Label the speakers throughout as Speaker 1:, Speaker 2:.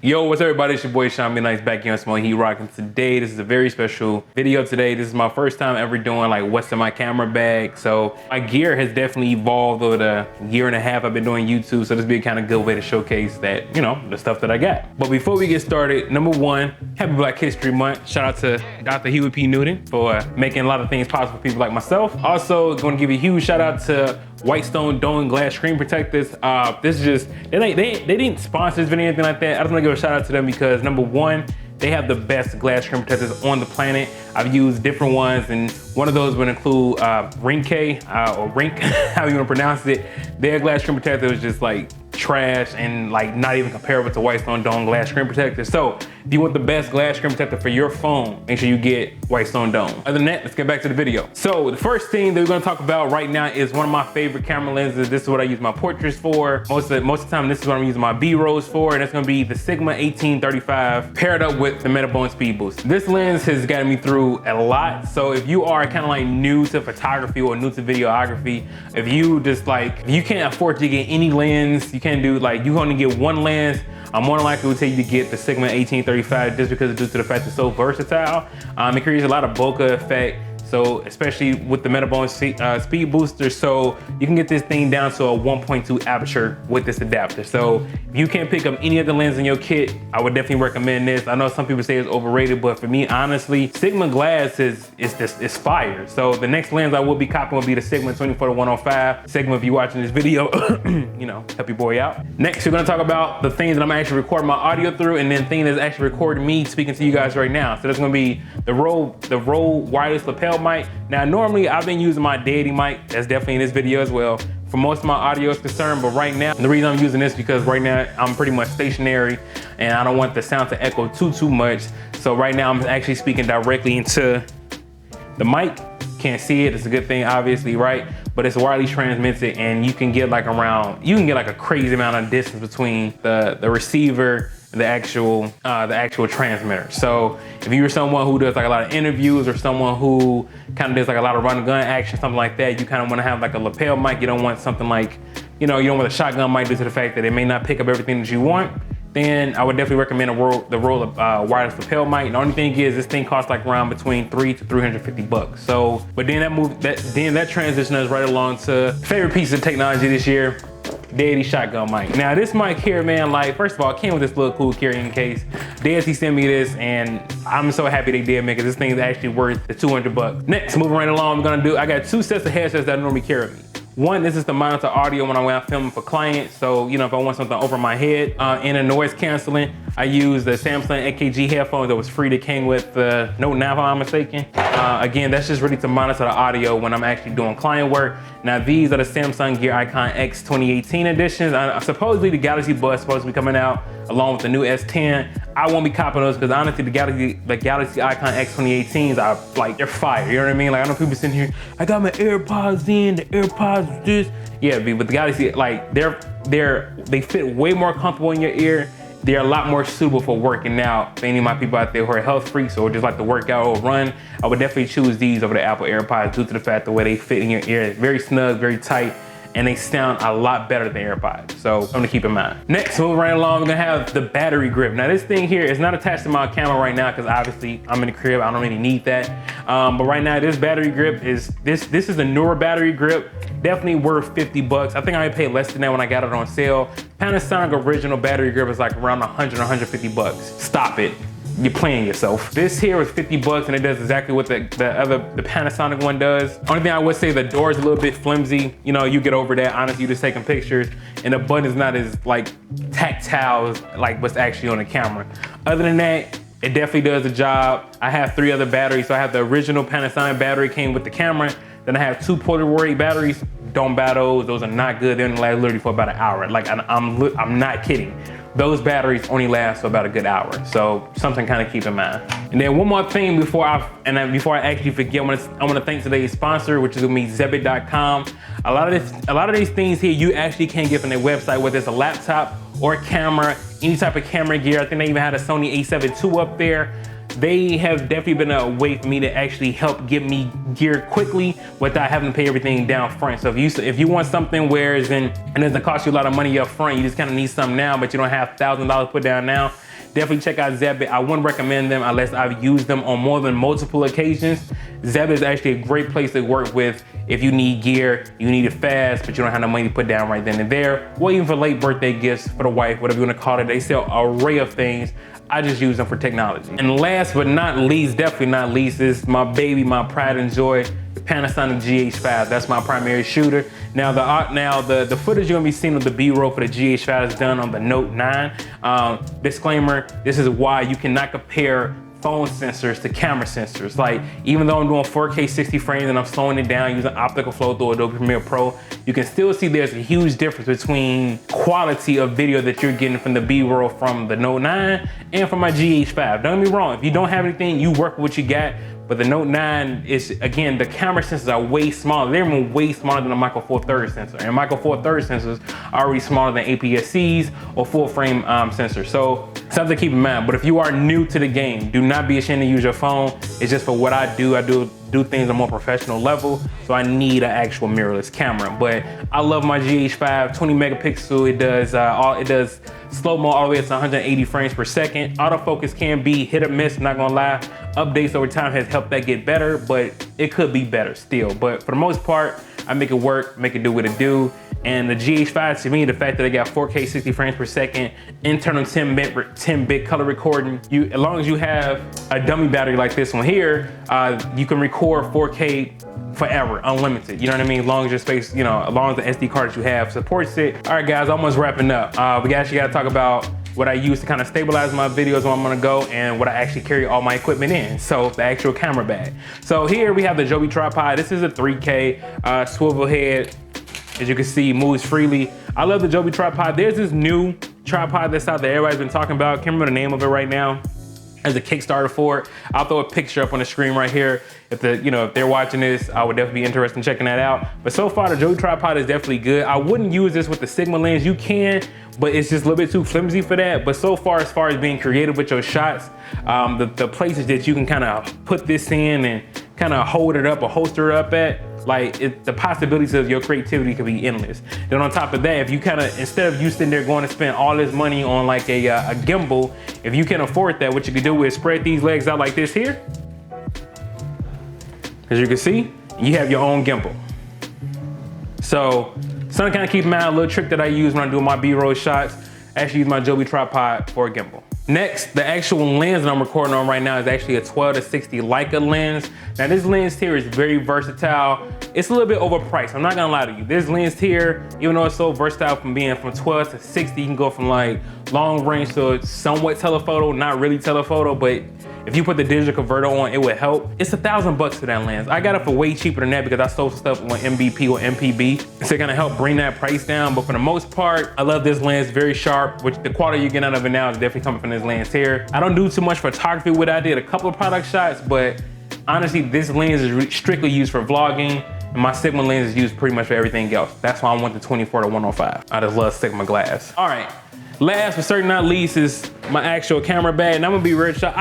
Speaker 1: Yo, what's up everybody? It's your boy Sean Nice back here on Small Heat Rock, and today this is a very special video today. This is my first time ever doing like what's in my camera bag. So my gear has definitely evolved over the year and a half I've been doing YouTube. So this will be a kind of good way to showcase that, you know, the stuff that I got. But before we get started, number one, happy Black History Month. Shout out to Dr. Huey P. Newton for making a lot of things possible for people like myself. Also going to give a huge shout out to Whitestone Dome glass screen protectors. This is just, they didn't sponsor this video or anything like that. I just want to give a shout out to them because number one, they have the best glass screen protectors on the planet. I've used different ones, and one of those would include Rinke, or Rink, how you want to pronounce it. Their glass screen protector was just like trash and like not even comparable to Whitestone Dome glass screen protector. So if you want the best glass screen protector for your phone, make sure you get Whitestone Dome. Other than that, let's get back to the video. So the first thing that we're gonna talk about right now is one of my favorite camera lenses. This is what I use my portraits for. Most of the time, this is what I'm using my B-rolls for, and it's gonna be the Sigma 1835 paired up with the Metabone Speed Boost. This lens has gotten me through a lot. So if you are kind of like new to photography or new to videography, if you just like, if you can't afford to get any lens, you can't do like, you only get one lens, I'm more than likely to tell you to get the Sigma 1835 just because due to the fact it's so versatile. It creates a lot of bokeh effect. So especially with the Metabone speed booster, so you can get this thing down to a 1.2 aperture with this adapter. So if you can't pick up any of the lens in your kit, I would definitely recommend this. I know some people say it's overrated, but for me, honestly, Sigma glass is fire. So the next lens I will be copying will be the Sigma 24-105. Sigma, if you're watching this video, you know, help your boy out. Next, we're gonna talk about the things that I'm actually recording my audio through, and then things that's actually recording me speaking to you guys right now. So that's gonna be the Rode wireless lapel mic. Now, normally I've been using my Deity mic. That's definitely in this video as well. For most of my audio is concerned, but right now, the reason I'm using this because right now I'm pretty much stationary and I don't want the sound to echo too much. So right now I'm actually speaking directly into the mic. Can't see it, it's a good thing obviously, right? But it's wirelessly transmitted and you can get like a crazy amount of distance between the receiver and the actual transmitter. So if you're someone who does like a lot of interviews or someone who kind of does like a lot of run and gun action, something like that, you kind of want to have like a lapel mic. You don't want something like, you know, you don't want a shotgun mic due to the fact that it may not pick up everything that you want. Then I would definitely recommend the Rode wireless lapel mic. The only thing is this thing costs like around between $300 to $350. So, but then that transition us right along to favorite piece of technology this year, Deity shotgun mic. Now this mic here, man, like first of all, it came with this little cool carrying case. Deity sent me this and I'm so happy they did, man, because this thing is actually worth the $200. Next, moving right along, I got two sets of headsets that I normally carry with me. One, this is to monitor audio when I'm out filming for clients. So, you know, if I want something over my head and a noise canceling, I use the Samsung AKG headphones that was free that came with the Note 9, if I'm not mistaken. Again, that's just really to monitor the audio when I'm actually doing client work. Now, these are the Samsung Gear Icon X 2018 editions. Supposedly the Galaxy Buds is supposed to be coming out along with the new S10. I won't be copying those because honestly, the Galaxy Icon X 2018s are like, they're fire, you know what I mean? Like I know people sitting here, I got my AirPods in, the AirPods this. Yeah, but the Galaxy, like they fit way more comfortable in your ear. They're a lot more suitable for working out. For any of my people out there who are health freaks or just like to work out or run, I would definitely choose these over the Apple AirPods due to the fact the way they fit in your ear. Very snug, very tight, and they sound a lot better than AirPods. So something to keep in mind. Next, moving right along, we're gonna have the battery grip. Now this thing here is not attached to my camera right now because obviously I'm in the crib, I don't really need that. But right now this battery grip is, this is a newer battery grip, definitely worth $50. I think I paid less than that when I got it on sale. Panasonic original battery grip is like around 100, 150 bucks. Stop it. You're playing yourself. This here was 50 bucks and it does exactly what the Panasonic one does. Only thing I would say, the door is a little bit flimsy. You know, you get over that. Honestly, you're just taking pictures and the button is not as like tactile like what's actually on the camera. Other than that, it definitely does the job. I have 3 other batteries. So I have the original Panasonic battery came with the camera. Then I have 2 Polaroid batteries. Don't buy those. Those are not good. They only last literally for about an hour. Like I'm not kidding. Those batteries only last for about a good hour. So something kind of keep in mind. And then one more thing before I actually forget, I want to thank today's sponsor, which is gonna be Zebit.com. A lot of these things here you actually can't get from their website, whether it's a laptop or a camera, any type of camera gear. I think they even had a Sony a7 II up there. They have definitely been a way for me to actually help get me gear quickly without having to pay everything down front. So if you want something where it doesn't cost you a lot of money up front, you just kind of need something now, but you don't have $1,000 put down now, definitely check out Zeb. I wouldn't recommend them unless I've used them on more than multiple occasions. Zeb is actually a great place to work with if you need gear, you need it fast, but you don't have no money to put down right then and there, or even for late birthday gifts for the wife, whatever you want to call it. They sell an array of things. I just use them for technology. And last but not least, definitely not least, is my baby, my pride and joy, the Panasonic GH5. That's my primary shooter. Now the footage you're gonna be seeing of the B-roll for the GH5 is done on the Note 9. Disclaimer, this is why you cannot compare phone sensors to camera sensors. Like, even though I'm doing 4K 60 frames and I'm slowing it down using optical flow through Adobe Premiere Pro, you can still see there's a huge difference between quality of video that you're getting from the B-roll from the Note 9 and from my GH5. Don't get me wrong, if you don't have anything, you work with what you got. But the Note 9 is, again, the camera sensors are way smaller. They're even way smaller than a Micro Four Thirds sensor. And Micro Four Thirds sensors are already smaller than APS-Cs or full frame sensors. So something to keep in mind. But if you are new to the game, do not be ashamed to use your phone. It's just for what I do. I do things on a more professional level. So I need an actual mirrorless camera. But I love my GH5, 20 megapixel. It does slow-mo all the way up to 180 frames per second. Autofocus can be hit or miss, not gonna lie. Updates over time has helped that get better, but it could be better still. But for the most part, I make it work, make it do what it do. And the GH5, to me, the fact that it got 4K 60 frames per second, internal 10-bit color recording, as long as you have a dummy battery like this one here, you can record 4K forever, unlimited. You know what I mean? As long as your space, you know, as long as the SD card that you have supports it. All right, guys, almost wrapping up. We actually got to talk about what I use to kind of stabilize my videos when I'm gonna go and what I actually carry all my equipment in. So the actual camera bag. So here we have the Joby tripod. This is a 3K swivel head. As you can see, moves freely. I love the Joby tripod. There's this new tripod that's out there everybody's been talking about. Can't remember the name of it right now. There's a Kickstarter for it. I'll throw a picture up on the screen right here. If they're watching this, I would definitely be interested in checking that out. But so far, the Joby tripod is definitely good. I wouldn't use this with the Sigma lens. You can, but it's just a little bit too flimsy for that. But so far as being creative with your shots, the places that you can kind of put this in and kind of hold it up or holster it up at, like the possibilities of your creativity could be endless. Then on top of that, if you kind of, instead of you sitting there going to spend all this money on like a gimbal, if you can afford that, what you could do is spread these legs out like this here. As you can see, you have your own gimbal. So something to kind of keep in mind, a little trick that I use when I do my B-roll shots, I actually use my Joby tripod for a gimbal. Next, the actual lens that I'm recording on right now is actually a 12-60 Leica lens. Now this lens here is very versatile. It's a little bit overpriced, I'm not gonna lie to you. This lens here, even though it's so versatile from being from 12 to 60, you can go from like long range to somewhat telephoto, not really telephoto, but if you put the digital converter on, it would help. It's $1,000 for that lens. I got it for way cheaper than that because I sold stuff on MBP or MPB. So it kind of help bring that price down. But for the most part, I love this lens, very sharp, which the quality you get out of it now is definitely coming from this lens here. I don't do too much photography with it. I did a couple of product shots, but honestly, this lens is strictly used for vlogging. And my Sigma lens is used pretty much for everything else. That's why I went to 24 to 105. I just love Sigma glass. All right, last but certainly not least is my actual camera bag. And I'm gonna be real short.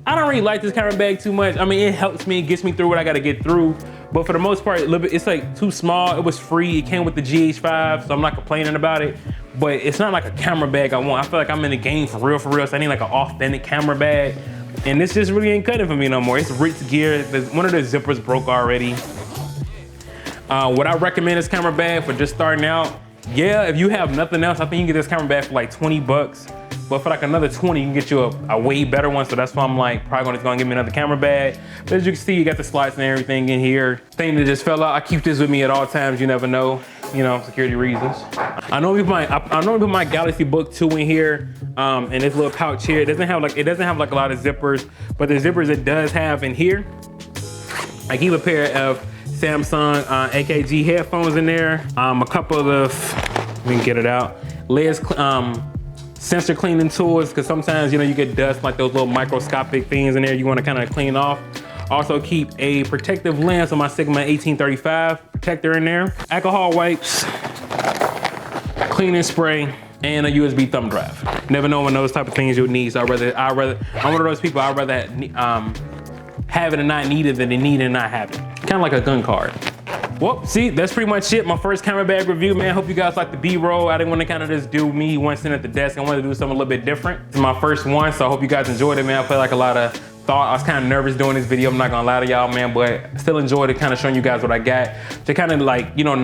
Speaker 1: I don't really like this camera bag too much. I mean, it helps me, it gets me through what I gotta get through. But for the most part, it's like too small. It was free, it came with the GH5, so I'm not complaining about it. But it's not like a camera bag I want. I feel like I'm in the game for real, so I need like an authentic camera bag. And this just really ain't cutting for me no more. It's rich gear. One of the zippers broke already. Would I recommend this camera bag for just starting out? Yeah, if you have nothing else, I think you can get this camera bag for like 20 bucks. But for like another 20, you can get you a way better one. So that's why I'm like, probably gonna give me another camera bag. But as you can see, you got the slides and everything in here. Thing that just fell out, I keep this with me at all times. You never know, you know, security reasons. I know we put my Galaxy Book 2 in here, in this little pouch here. It doesn't have like a lot of zippers, but the zippers it does have in here. I keep a pair of Samsung AKG headphones in there. A couple of, we can get it out. Lens sensor cleaning tools, because sometimes, you know, you get dust, like those little microscopic things in there you want to kind of clean off. Also keep a protective lens on my Sigma 1835 protector in there. Alcohol wipes, cleaning spray, and a USB thumb drive. Never know when those type of things you'll need. So I'm one of those people, I'd rather have it and not need it than need it and not have it. Kind of like a gun card. Well, see, that's pretty much it. My first camera bag review, man. Hope you guys like the B-roll. I didn't want to kind of just do me once sitting at the desk. I wanted to do something a little bit different. This is my first one, so I hope you guys enjoyed it, man. I felt like a lot of thought. I was kind of nervous doing this video, I'm not gonna lie to y'all, man, but I still enjoyed it, kind of showing you guys what I got. To kind of like, you know,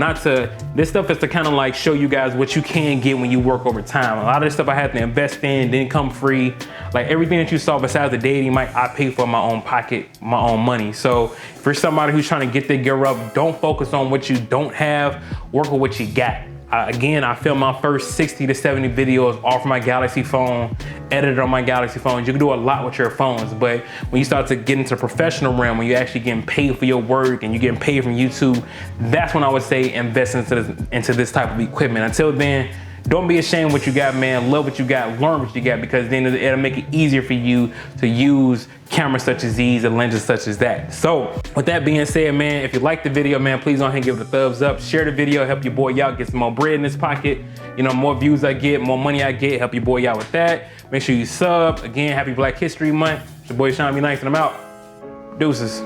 Speaker 1: this stuff is to kind of like show you guys what you can get when you work over time. A lot of this stuff I had to invest in, didn't come free. Like everything that you saw besides the dating, I pay for my own pocket, my own money. So if you're somebody who's trying to get their gear up, don't focus on what you don't have, work with what you got. Again, I filmed my first 60 to 70 videos off my Galaxy phone, edited on my Galaxy phone. You can do a lot with your phones, but when you start to get into professional realm, when you're actually getting paid for your work and you're getting paid from YouTube, that's when I would say invest into this type of equipment. Until then, don't be ashamed of what you got, man. Love what you got, learn what you got, because then it'll make it easier for you to use cameras such as these and lenses such as that. So with that being said, man, if you like the video, man, please go ahead and give it a thumbs up. Share the video, help your boy out, get some more bread in his pocket. You know, more views I get, more money I get, help your boy out with that. Make sure you sub. Again, happy Black History Month. It's your boy Sean Be Nice and I'm out. Deuces.